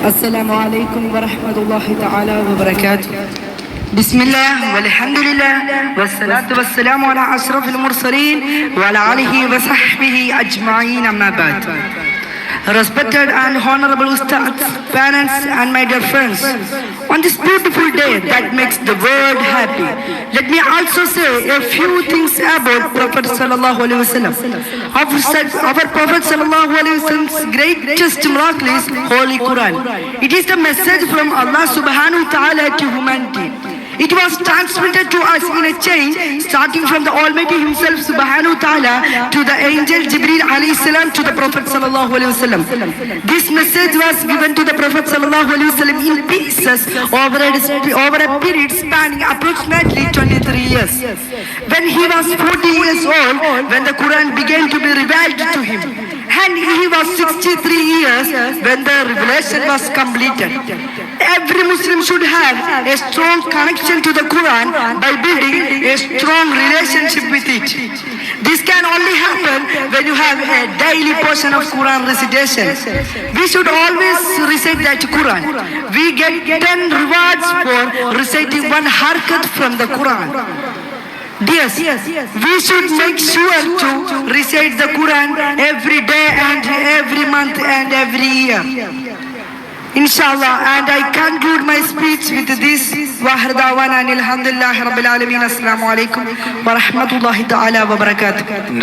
السلام عليكم ورحمة الله تعالى وبركاته. بسم الله والحمد لله والصلاة والسلام على أشرف المرسلين وعلى آله وصحبه أجمعين أما بعد. Respected and honorable ustads, parents and my dear friends, on this beautiful day that makes the world happy, let me also say a few things about Prophet sallallahu alaihi wasallam. Our Prophet sallallahu alaihi wasallam's greatest miracle is Holy Quran. It is the message from Allah subhanahu wa ta'ala to humanity. It was transmitted to us in a chain, starting from the Almighty Himself Subhanahu wa Ta'ala to the angel Jibreel alayhi salam to the Prophet sallallahu alaihi wasallam. This message was given to the Prophet sallallahu alaihi wasallam in pieces over a period spanning approximately 23 years. When he was 40 years old, when the Quran began to be revealed to him, and he was 63 years when the revelation was completed. Every Muslim should have a strong connection to the Quran by building a strong relationship with it. This can only happen when you have a daily portion of Quran recitation. We should always recite that Quran. We get 10 rewards for reciting one harakat from the Quran. Yes, we should make sure to recite the Quran every day and every month and every year. Inshallah, and I conclude my speech with this. Wahar dawana alhamdulillahi rabbil alamin. Assalamu alaikum wa rahmatullahi ta'ala wa barakatuh.